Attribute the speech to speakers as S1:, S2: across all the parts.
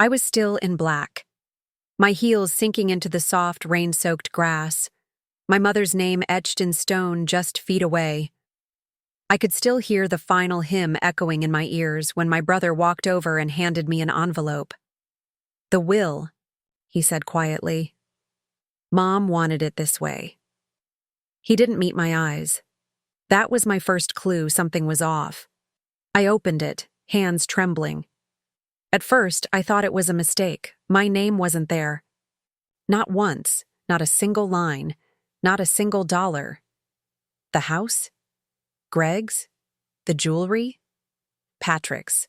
S1: I was still in black, my heels sinking into the soft, rain-soaked grass, my mother's name etched in stone just feet away. I could still hear the final hymn echoing in my ears when my brother walked over and handed me an envelope. "The will," he said quietly. "Mom wanted it this way." He didn't meet my eyes. That was my first clue something was off. I opened it, hands trembling. At first, I thought it was a mistake. My name wasn't there. Not once, not a single line, not a single dollar. The house? Greg's? The jewelry? Patrick's.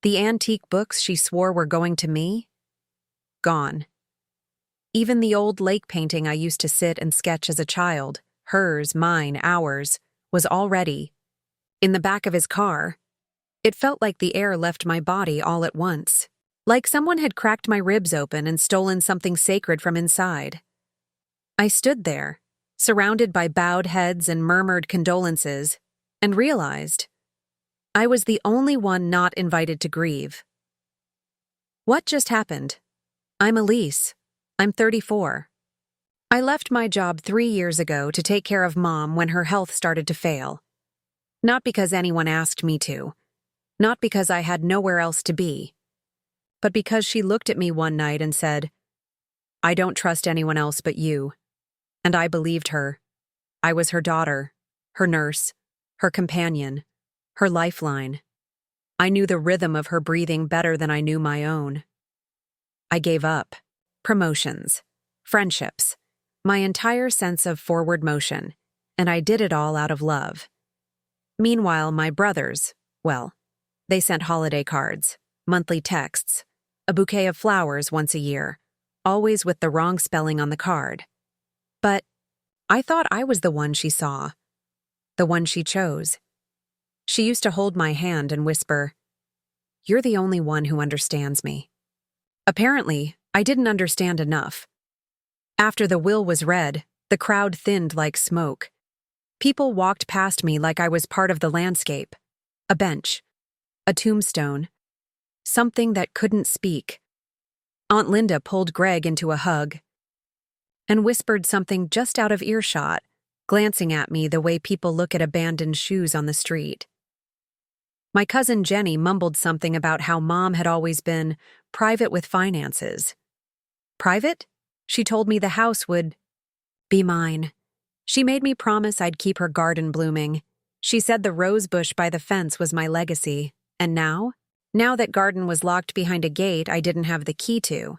S1: The antique books she swore were going to me? Gone. Even the old lake painting I used to sit and sketch as a child, hers, mine, ours, was already in the back of his car. It felt like the air left my body all at once, like someone had cracked my ribs open and stolen something sacred from inside. I stood there, surrounded by bowed heads and murmured condolences, and realized I was the only one not invited to grieve. What just happened? I'm Elise. I'm 34. I left my job 3 years ago to take care of Mom when her health started to fail. Not because anyone asked me to. Not because I had nowhere else to be, but because she looked at me one night and said, "I don't trust anyone else but you." And I believed her. I was her daughter, her nurse, her companion, her lifeline. I knew the rhythm of her breathing better than I knew my own. I gave up. Promotions, friendships, my entire sense of forward motion, and I did it all out of love. Meanwhile, my brothers, well, they sent holiday cards, monthly texts, a bouquet of flowers once a year, always with the wrong spelling on the card. But I thought I was the one she saw, the one she chose. She used to hold my hand and whisper, "You're the only one who understands me." Apparently, I didn't understand enough. After the will was read, the crowd thinned like smoke. People walked past me like I was part of the landscape. A bench. A tombstone. Something that couldn't speak. Aunt Linda pulled Greg into a hug and whispered something just out of earshot, glancing at me the way people look at abandoned shoes on the street. My cousin Jenny mumbled something about how Mom had always been private with finances. Private? She told me the house would be mine. She made me promise I'd keep her garden blooming. She said the rose bush by the fence was my legacy. And now? Now that garden was locked behind a gate I didn't have the key to.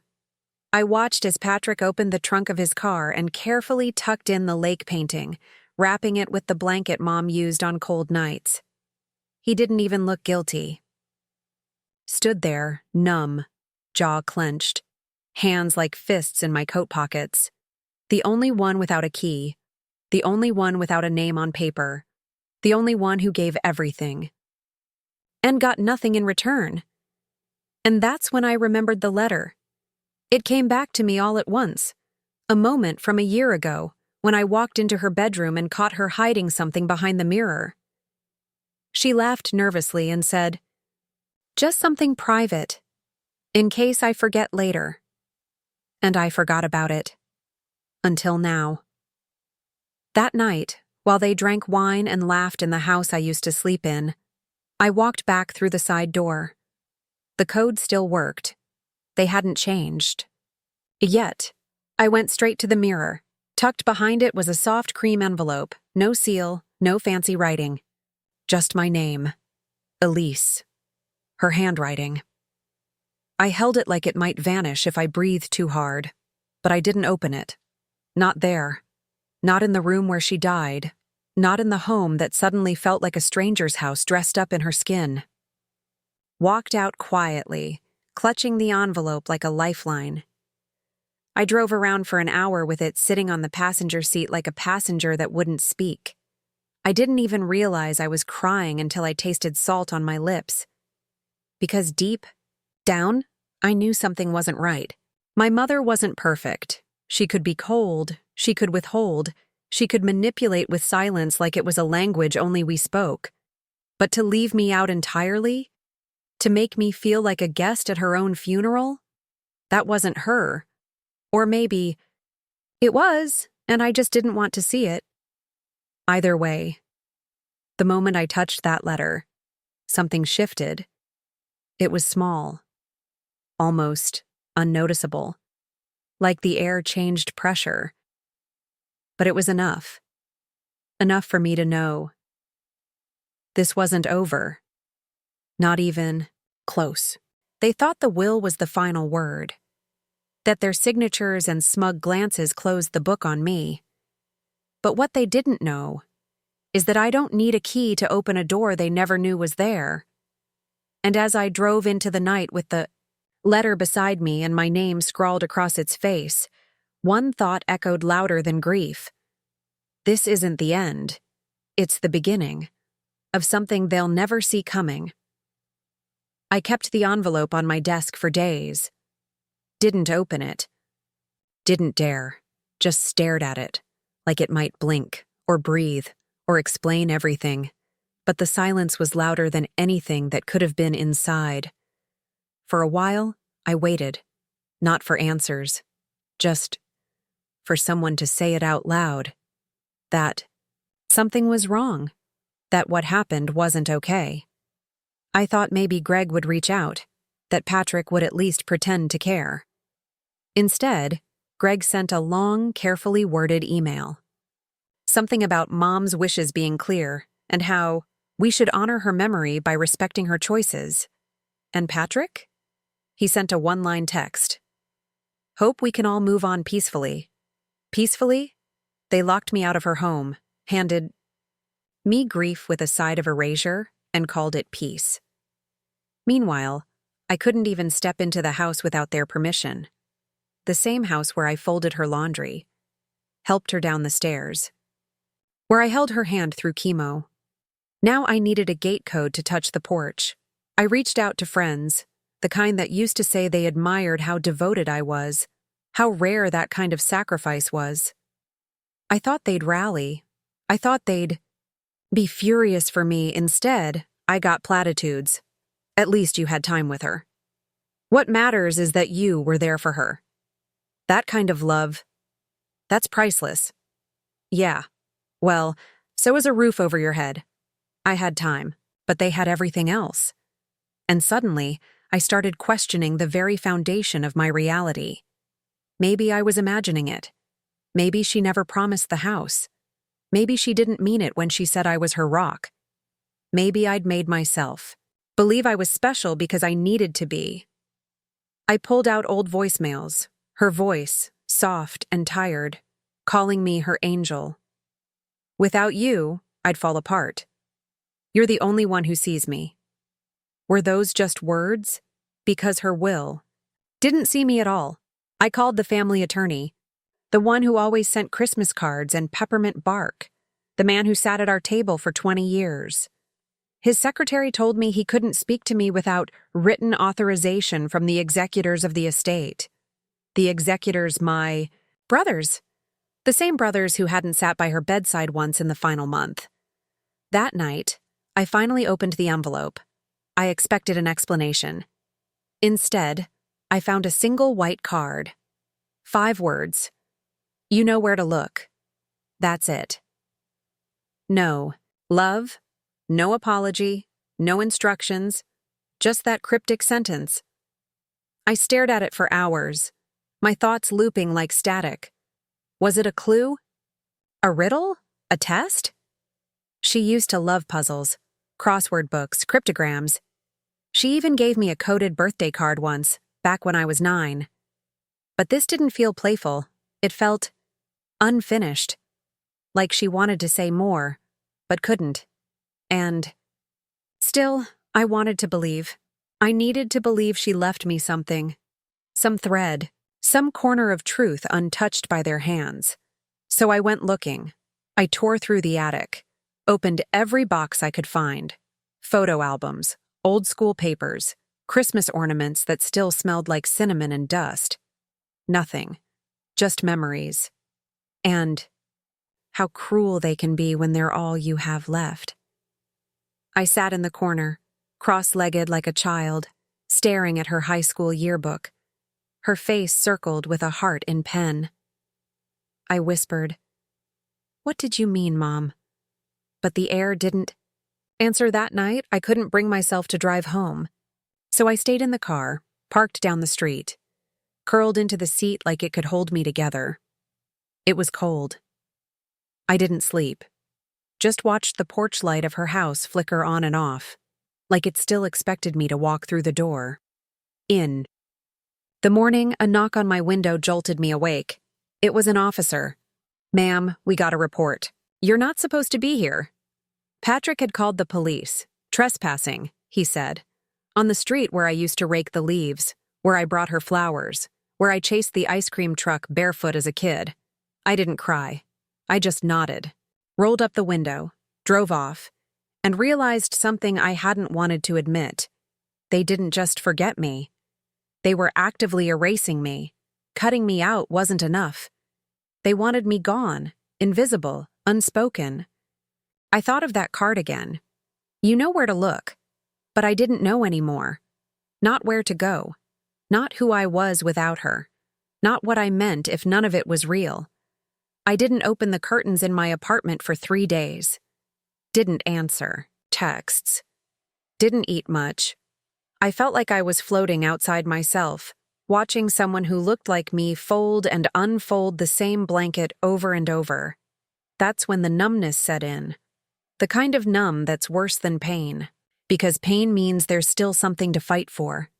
S1: I watched as Patrick opened the trunk of his car and carefully tucked in the lake painting, wrapping it with the blanket Mom used on cold nights. He didn't even look guilty. Stood there, numb, jaw clenched, hands like fists in my coat pockets. The only one without a key. The only one without a name on paper. The only one who gave everything. And got nothing in return. And that's when I remembered the letter. It came back to me all at once. A moment from a year ago, when I walked into her bedroom and caught her hiding something behind the mirror. She laughed nervously and said, "Just something private, in case I forget later." And I forgot about it. Until now. That night, while they drank wine and laughed in the house I used to sleep in, I walked back through the side door. The code still worked. They hadn't changed. Yet, I went straight to the mirror. Tucked behind it was a soft cream envelope, no seal, no fancy writing. Just my name. Elise. Her handwriting. I held it like it might vanish if I breathed too hard, but I didn't open it. Not there. Not in the room where she died. Not in the home that suddenly felt like a stranger's house dressed up in her skin. Walked out quietly, clutching the envelope like a lifeline. I drove around for an hour with it sitting on the passenger seat like a passenger that wouldn't speak. I didn't even realize I was crying until I tasted salt on my lips. Because deep down, I knew something wasn't right. My mother wasn't perfect. She could be cold, she could withhold, she could manipulate with silence like it was a language only we spoke. But to leave me out entirely? To make me feel like a guest at her own funeral? That wasn't her. Or maybe it was, and I just didn't want to see it. Either way, the moment I touched that letter, something shifted. It was small, almost unnoticeable, like the air changed pressure. But it was enough. Enough for me to know this wasn't over. Not even close. They thought the will was the final word, that their signatures and smug glances closed the book on me. But what they didn't know is that I don't need a key to open a door they never knew was there. And as I drove into the night with the letter beside me and my name scrawled across its face, one thought echoed louder than grief. This isn't the end. It's the beginning of something they'll never see coming. I kept the envelope on my desk for days. Didn't open it. Didn't dare. Just stared at it, like it might blink, or breathe, or explain everything. But the silence was louder than anything that could have been inside. For a while, I waited. Not for answers. Just for someone to say it out loud. That something was wrong. That what happened wasn't okay. I thought maybe Greg would reach out, that Patrick would at least pretend to care. Instead, Greg sent a long, carefully worded email. Something about Mom's wishes being clear, and how we should honor her memory by respecting her choices. And Patrick? He sent a one-line text. Hope we can all move on peacefully. Peacefully? They locked me out of her home, handed me grief with a side of erasure, and called it peace. Meanwhile, I couldn't even step into the house without their permission. The same house where I folded her laundry, helped her down the stairs, where I held her hand through chemo. Now I needed a gate code to touch the porch. I reached out to friends, the kind that used to say they admired how devoted I was, how rare that kind of sacrifice was. I thought they'd rally. I thought they'd be furious for me. Instead, I got platitudes. At least you had time with her. What matters is that you were there for her. That kind of love, that's priceless. Yeah, well, so is a roof over your head. I had time, but they had everything else. And suddenly, I started questioning the very foundation of my reality. Maybe I was imagining it. Maybe she never promised the house. Maybe she didn't mean it when she said I was her rock. Maybe I'd made myself believe I was special because I needed to be. I pulled out old voicemails, her voice, soft and tired, calling me her angel. Without you, I'd fall apart. You're the only one who sees me. Were those just words? Because her will didn't see me at all. I called the family attorney, the one who always sent Christmas cards and peppermint bark, the man who sat at our table for 20 years. His secretary told me he couldn't speak to me without written authorization from the executors of the estate. The executors, my brothers. The same brothers who hadn't sat by her bedside once in the final month. That night, I finally opened the envelope. I expected an explanation. Instead, I found a single white card. 5 words. You know where to look. That's it. No love, no apology, no instructions, just that cryptic sentence. I stared at it for hours, my thoughts looping like static. Was it a clue? A riddle? A test? She used to love puzzles, crossword books, cryptograms. She even gave me a coded birthday card once, back when I was 9. But this didn't feel playful. It felt unfinished. Like she wanted to say more, but couldn't. And still, I wanted to believe. I needed to believe she left me something. Some thread, some corner of truth untouched by their hands. So I went looking. I tore through the attic, opened every box I could find. Photo albums, old school papers, Christmas ornaments that still smelled like cinnamon and dust. Nothing. Just memories. And how cruel they can be when they're all you have left. I sat in the corner, cross-legged like a child, staring at her high school yearbook, her face circled with a heart in pen. I whispered, "What did you mean, Mom?" But the air didn't answer that night. I couldn't bring myself to drive home. So I stayed in the car, parked down the street, curled into the seat like it could hold me together. It was cold. I didn't sleep. Just watched the porch light of her house flicker on and off, like it still expected me to walk through the door. In the morning, a knock on my window jolted me awake. It was an officer. "Ma'am, we got a report. You're not supposed to be here." Patrick had called the police. "Trespassing," he said. "On the street where I used to rake the leaves, where I brought her flowers, where I chased the ice cream truck barefoot as a kid." I didn't cry. I just nodded, rolled up the window, drove off, and realized something I hadn't wanted to admit. They didn't just forget me. They were actively erasing me. Cutting me out wasn't enough. They wanted me gone, invisible, unspoken. I thought of that card again. You know where to look. But I didn't know anymore. Not where to go. Not who I was without her. Not what I meant if none of it was real. I didn't open the curtains in my apartment for 3 days. Didn't answer texts. Didn't eat much. I felt like I was floating outside myself, watching someone who looked like me fold and unfold the same blanket over and over. That's when the numbness set in. The kind of numb that's worse than pain, because pain means there's still something to fight for.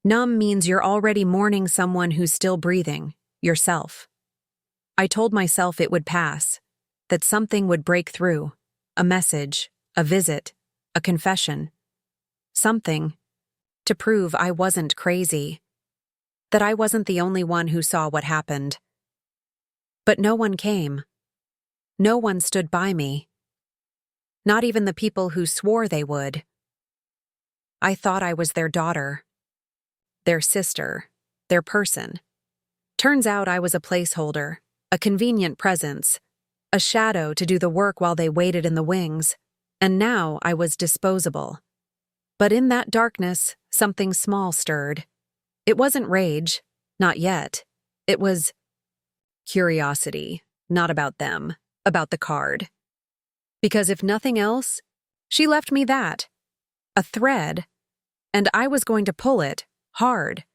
S1: Numb means you're already mourning someone who's still breathing, yourself. I told myself it would pass, that something would break through, a message, a visit, a confession. Something to prove I wasn't crazy, that I wasn't the only one who saw what happened. But no one came. No one stood by me. Not even the people who swore they would. I thought I was their daughter, their sister, their person. Turns out I was a placeholder, a convenient presence, a shadow to do the work while they waited in the wings, and now I was disposable. But in that darkness, something small stirred. It wasn't rage, not yet. It was curiosity, not about them, about the card. Because if nothing else, she left me that, a thread, and I was going to pull it, hard,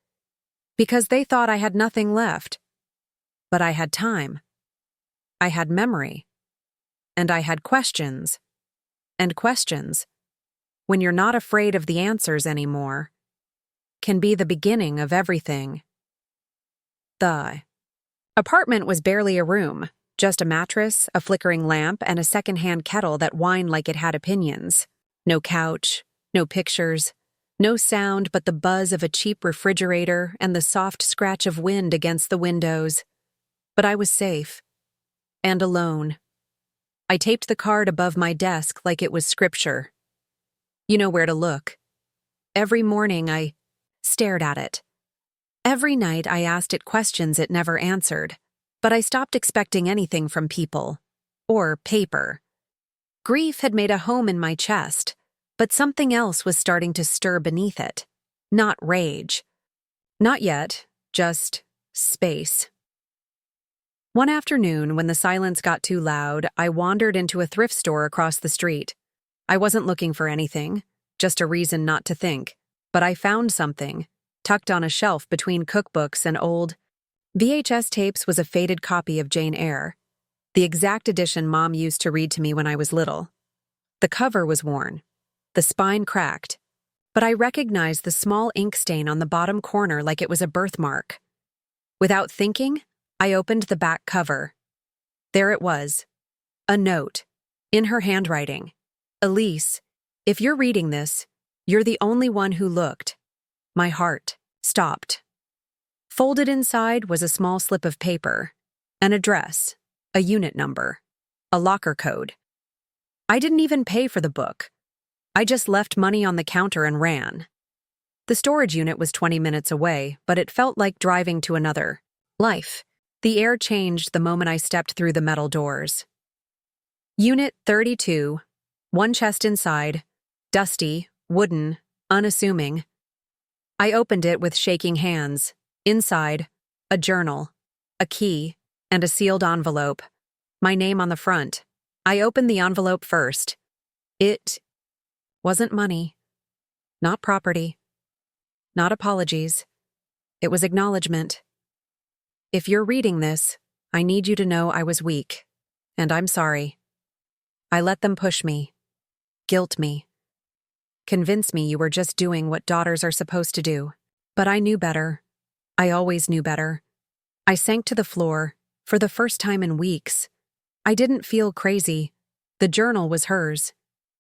S1: because they thought I had nothing left. But I had time. I had memory. And I had questions. And questions, when you're not afraid of the answers anymore, can be the beginning of everything. The apartment was barely a room, just a mattress, a flickering lamp, and a secondhand kettle that whined like it had opinions. No couch, no pictures, no sound but the buzz of a cheap refrigerator and the soft scratch of wind against the windows. But I was safe. And alone. I taped the card above my desk like it was scripture. You know where to look. Every morning I stared at it. Every night I asked it questions it never answered, but I stopped expecting anything from people. Or paper. Grief had made a home in my chest, but something else was starting to stir beneath it. Not rage. Not yet, just space. One afternoon, when the silence got too loud, I wandered into a thrift store across the street. I wasn't looking for anything, just a reason not to think, but I found something, tucked on a shelf between cookbooks and old VHS tapes was a faded copy of Jane Eyre, the exact edition Mom used to read to me when I was little. The cover was worn, the spine cracked, but I recognized the small ink stain on the bottom corner like it was a birthmark. Without thinking, I opened the back cover. There it was. A note. In her handwriting. "Elise, if you're reading this, you're the only one who looked." My heart stopped. Folded inside was a small slip of paper, an address, a unit number, a locker code. I didn't even pay for the book. I just left money on the counter and ran. The storage unit was 20 minutes away, but it felt like driving to another life. The air changed the moment I stepped through the metal doors. Unit 32, one chest inside, dusty, wooden, unassuming. I opened it with shaking hands. Inside, a journal, a key, and a sealed envelope. My name on the front. I opened the envelope first. It wasn't money, not property, not apologies. It was acknowledgement. If you're reading this, I need you to know I was weak, and I'm sorry. I let them push me, guilt me, convince me you were just doing what daughters are supposed to do. But I knew better. I always knew better. I sank to the floor, for the first time in weeks. I didn't feel crazy. The journal was hers.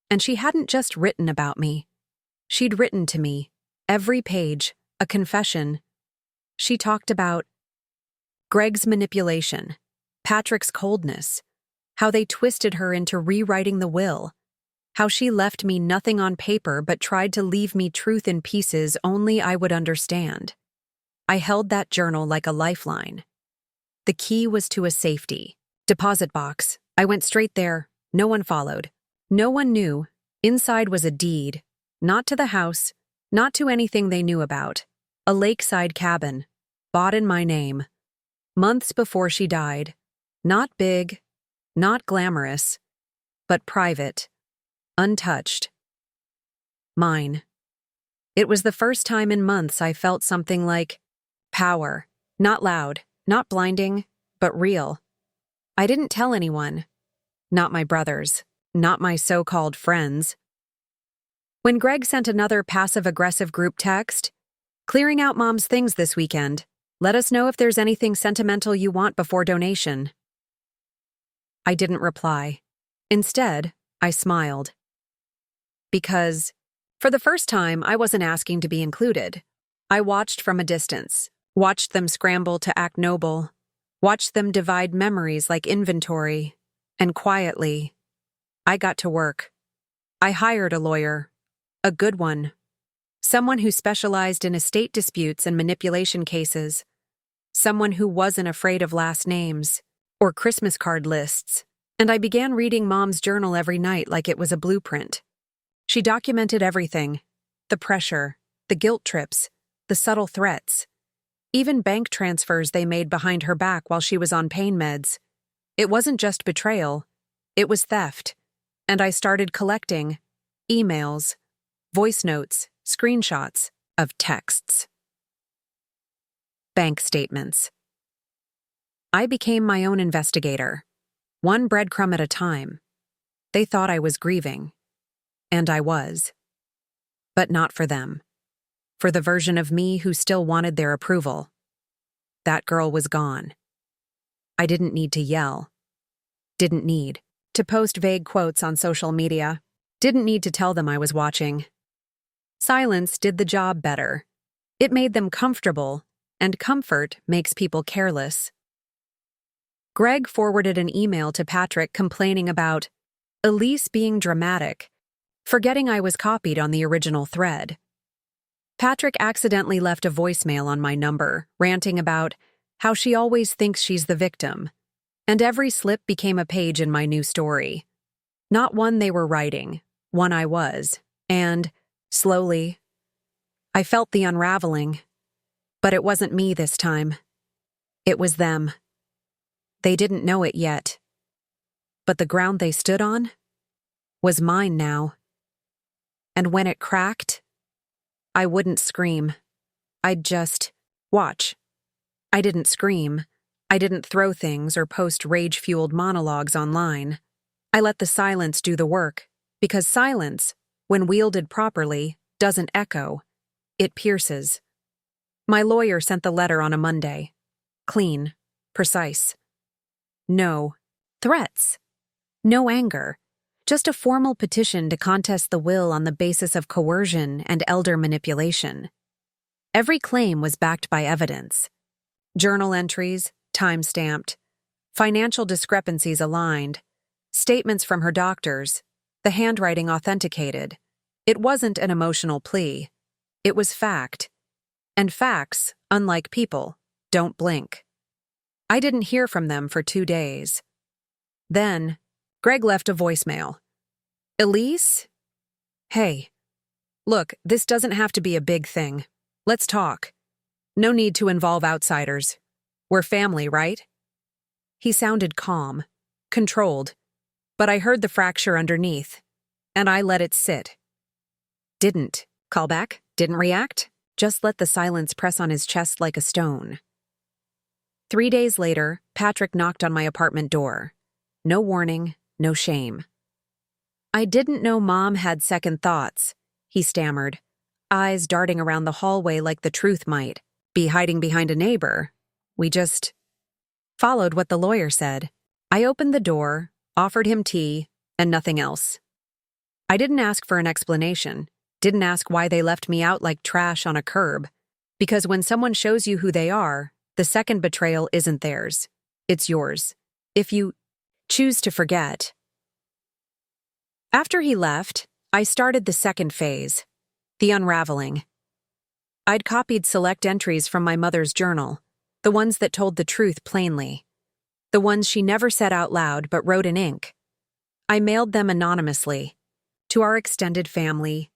S1: And she hadn't just written about me. She'd written to me, every page, a confession. She talked about Greg's manipulation, Patrick's coldness, how they twisted her into rewriting the will, how she left me nothing on paper but tried to leave me truth in pieces only I would understand. I held that journal like a lifeline. The key was to a safety deposit box. I went straight there. No one followed. No one knew. Inside was a deed, not to the house, not to anything they knew about. A lakeside cabin, bought in my name. Months before she died. Not big, not glamorous, but private, untouched. Mine. It was the first time in months I felt something like power. Not loud, not blinding, but real. I didn't tell anyone. Not my brothers. Not my so-called friends. When Greg sent another passive-aggressive group text, "Clearing out Mom's things this weekend. Let us know if there's anything sentimental you want before donation." I didn't reply. Instead, I smiled. Because, for the first time, I wasn't asking to be included. I watched from a distance, watched them scramble to act noble, watched them divide memories like inventory, and quietly, I got to work. I hired a lawyer, a good one, someone who specialized in estate disputes and manipulation cases, someone who wasn't afraid of last names or Christmas card lists, and I began reading Mom's journal every night like it was a blueprint. She documented everything, the pressure, the guilt trips, the subtle threats, even bank transfers they made behind her back while she was on pain meds. It wasn't just betrayal, it was theft. And I started collecting emails, voice notes, screenshots of texts. Bank statements. I became my own investigator, one breadcrumb at a time. They thought I was grieving, and I was. But not for them. For the version of me who still wanted their approval. That girl was gone. I didn't need to yell. Didn't need to post vague quotes on social media. Didn't need to tell them I was watching. Silence did the job better. It made them comfortable, and comfort makes people careless. Greg forwarded an email to Patrick complaining about Elise being dramatic, forgetting I was copied on the original thread. Patrick accidentally left a voicemail on my number, ranting about how she always thinks she's the victim, and every slip became a page in my new story. Not one they were writing, one I was, and, slowly, I felt the unraveling. But it wasn't me this time. It was them. They didn't know it yet. But the ground they stood on was mine now. And when it cracked, I wouldn't scream. I'd just watch. I didn't scream. I didn't throw things or post rage-fueled monologues online. I let the silence do the work, because silence, when wielded properly, doesn't echo. It pierces. My lawyer sent the letter on a Monday. Clean. Precise. No threats. No anger. Just a formal petition to contest the will on the basis of coercion and elder manipulation. Every claim was backed by evidence. Journal entries, time-stamped, financial discrepancies aligned, statements from her doctors, the handwriting authenticated. It wasn't an emotional plea. It was fact. And facts, unlike people, don't blink. I didn't hear from them for 2 days. Then, Greg left a voicemail. "Elise? Hey, Look, this doesn't have to be a big thing. Let's talk. No need to involve outsiders. We're family, right? He sounded calm, controlled, but I heard the fracture underneath, and I let it sit. Didn't call back, didn't react, just let the silence press on his chest like a stone. 3 days later, Patrick knocked on my apartment door. No warning, no shame. I didn't know Mom had second thoughts, he stammered, eyes darting around the hallway like the truth might be hiding behind a neighbor. We just followed what the lawyer said. I opened the door, offered him tea, and nothing else. I didn't ask for an explanation, didn't ask why they left me out like trash on a curb, because when someone shows you who they are, the second betrayal isn't theirs, it's yours, if you choose to forget. After he left, I started the second phase, the unraveling. I'd copied select entries from my mother's journal, the ones that told the truth plainly, the ones she never said out loud but wrote in ink. I mailed them anonymously, to our extended family,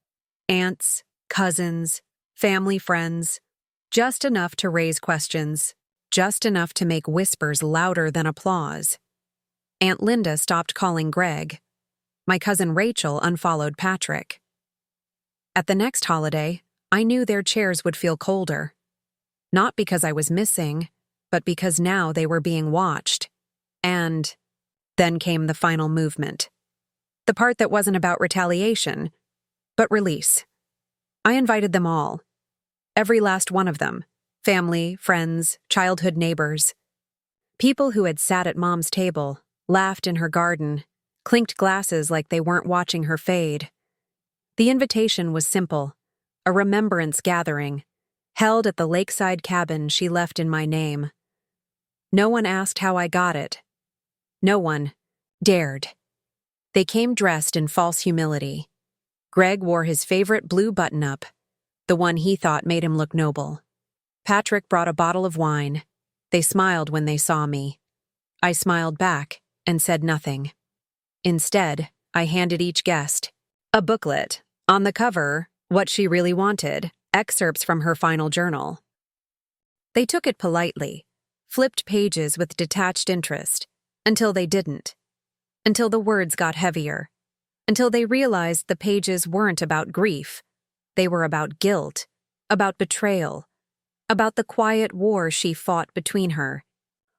S1: aunts, cousins, family friends, just enough to raise questions, just enough to make whispers louder than applause. Aunt Linda stopped calling Greg. My cousin Rachel unfollowed Patrick. At the next holiday, I knew their chairs would feel colder. Not because I was missing, but because now they were being watched. And then came the final movement. The part that wasn't about retaliation, but release. I invited them all. Every last one of them. Family, friends, childhood neighbors. People who had sat at Mom's table, laughed in her garden, clinked glasses like they weren't watching her fade. The invitation was simple, a remembrance gathering, held at the lakeside cabin she left in my name. No one asked how I got it. No one dared. They came dressed in false humility. Greg wore his favorite blue button-up, the one he thought made him look noble. Patrick brought a bottle of wine. They smiled when they saw me. I smiled back and said nothing. Instead, I handed each guest a booklet. On the cover, What She Really Wanted, excerpts from her final journal. They took it politely, flipped pages with detached interest, until they didn't. Until the words got heavier. Until they realized the pages weren't about grief. They were about guilt, about betrayal, about the quiet war she fought between her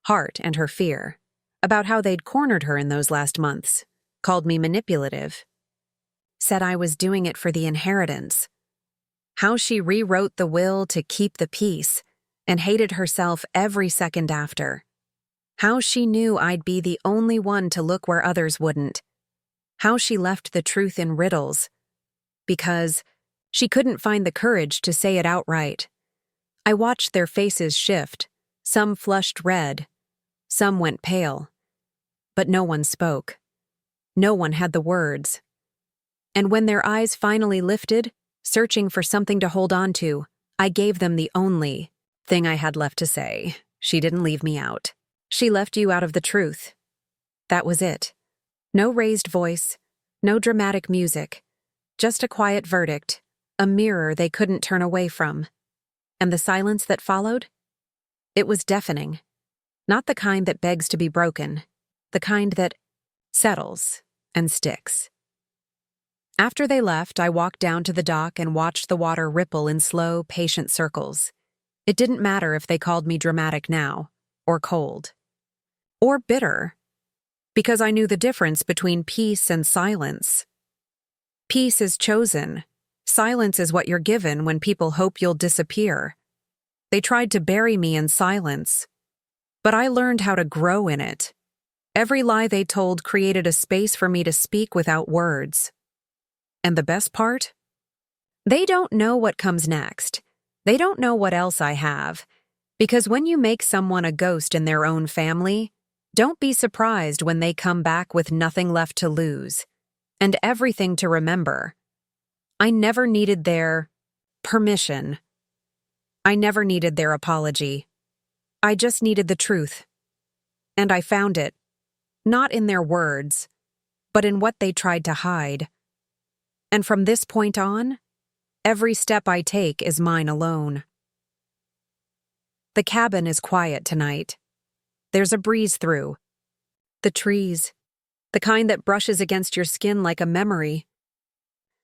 S1: heart and her fear, about how they'd cornered her in those last months, called me manipulative, said I was doing it for the inheritance, how she rewrote the will to keep the peace and hated herself every second after, how she knew I'd be the only one to look where others wouldn't, how she left the truth in riddles, because she couldn't find the courage to say it outright. I watched their faces shift, some flushed red, some went pale, but no one spoke. No one had the words. And when their eyes finally lifted, searching for something to hold on to, I gave them the only thing I had left to say. She didn't leave me out. She left you out of the truth. That was it. No raised voice, no dramatic music, just a quiet verdict, a mirror they couldn't turn away from. And the silence that followed? It was deafening. Not the kind that begs to be broken, the kind that settles and sticks. After they left, I walked down to the dock and watched the water ripple in slow, patient circles. It didn't matter if they called me dramatic now, or cold, or bitter, because I knew the difference between peace and silence. Peace is chosen. Silence is what you're given when people hope you'll disappear. They tried to bury me in silence, but I learned how to grow in it. Every lie they told created a space for me to speak without words. And the best part? They don't know what comes next. They don't know what else I have. Because when you make someone a ghost in their own family, don't be surprised when they come back with nothing left to lose and everything to remember. I never needed their permission. I never needed their apology. I just needed the truth. And I found it, not in their words, but in what they tried to hide. And from this point on, Every step I take is mine alone. The cabin is quiet tonight. There's a breeze through. The trees, the kind that brushes against your skin like a memory.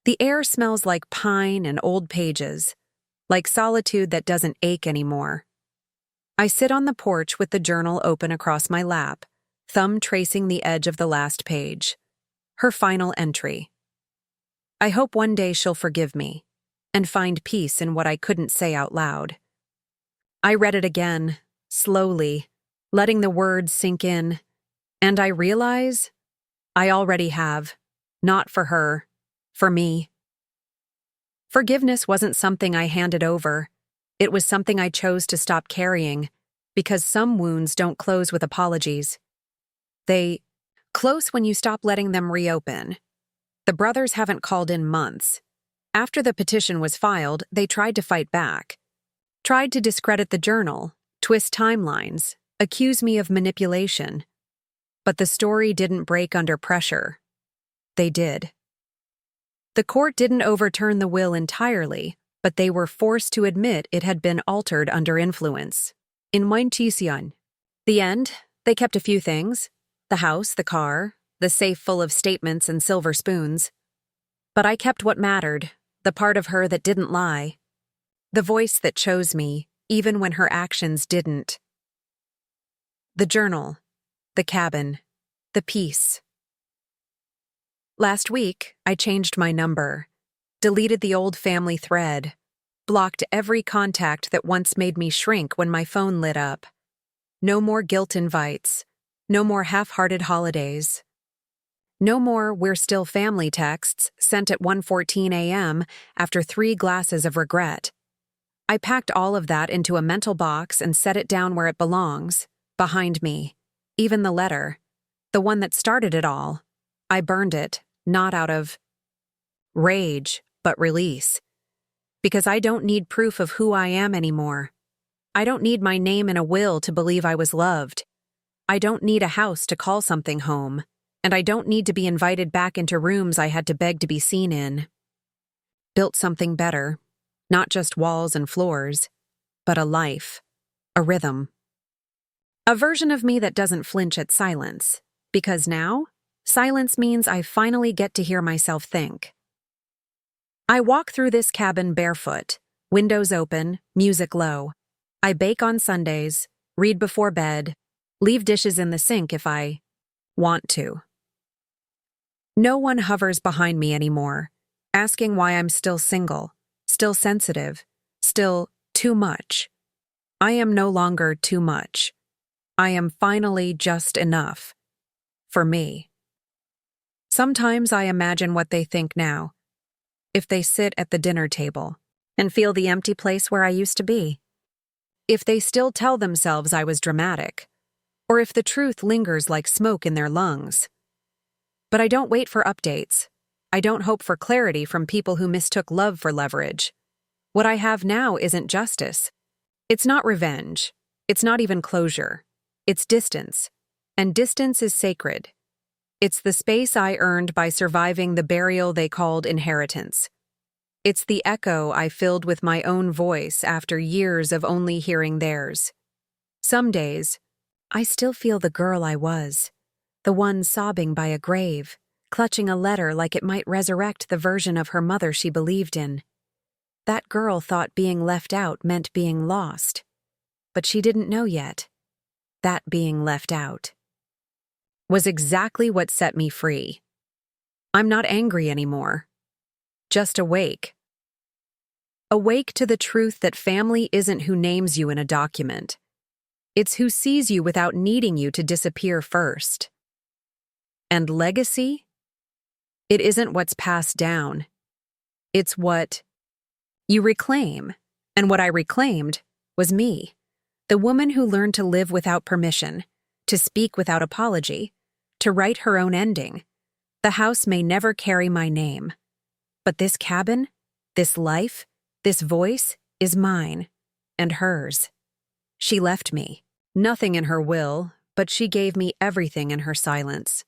S1: The air smells like pine and old pages, like solitude that doesn't ache anymore. I sit on the porch with the journal open across my lap, thumb tracing the edge of the last page. Her final entry. I hope one day she'll forgive me and find peace in what I couldn't say out loud. I read it again, slowly, letting the words sink in, and I realize I already have, not for her, for me. Forgiveness wasn't something I handed over. It was something I chose to stop carrying, because some wounds don't close with apologies. They close when you stop letting them reopen. The brothers haven't called in months. After the petition was filed, they tried to fight back. Tried to discredit the journal, twist timelines, accuse me of manipulation. But the story didn't break under pressure. They did. The court didn't overturn the will entirely, but they were forced to admit it had been altered under influence. In Mointisian. The end, they kept a few things. The house, the car, the safe full of statements and silver spoons. But I kept what mattered, the part of her that didn't lie. The voice that chose me, even when her actions didn't. The journal, the cabin, the peace. Last week, I changed my number, deleted the old family thread, blocked every contact that once made me shrink when my phone lit up. No more guilt invites, no more half-hearted holidays. No more "we're still family" texts sent at 1:14 a.m. after 3 glasses of regret. I packed all of that into a mental box and set it down where it belongs, behind me. Even the letter, the one that started it all, I burned it, not out of rage, but release. Because I don't need proof of who I am anymore. I don't need my name in a will to believe I was loved. I don't need a house to call something home. And I don't need to be invited back into rooms I had to beg to be seen in. Built something better, not just walls and floors, but a life, a rhythm. A version of me that doesn't flinch at silence, because now, silence means I finally get to hear myself think. I walk through this cabin barefoot, windows open, music low. I bake on Sundays, read before bed, leave dishes in the sink if I want to. No one hovers behind me anymore, asking why I'm still single, still sensitive, still too much. I am no longer too much. I am finally just enough. For me. Sometimes I imagine what they think now, if they sit at the dinner table and feel the empty place where I used to be. If they still tell themselves I was dramatic, or if the truth lingers like smoke in their lungs. But I don't wait for updates. I don't hope for clarity from people who mistook love for leverage. What I have now isn't justice. It's not revenge. It's not even closure. It's distance. And distance is sacred. It's the space I earned by surviving the burial they called inheritance. It's the echo I filled with my own voice after years of only hearing theirs. Some days, I still feel the girl I was. The one sobbing by a grave, clutching a letter like it might resurrect the version of her mother she believed in. That girl thought being left out meant being lost. But she didn't know yet. That being left out was exactly what set me free. I'm not angry anymore. Just awake. Awake to the truth that family isn't who names you in a document. It's who sees you without needing you to disappear first. And legacy? It isn't what's passed down. It's what you reclaim. And what I reclaimed was me, the woman who learned to live without permission, to speak without apology, to write her own ending. The house may never carry my name. But this cabin, this life, this voice is mine and hers. She left me. Nothing in her will, but she gave me everything in her silence.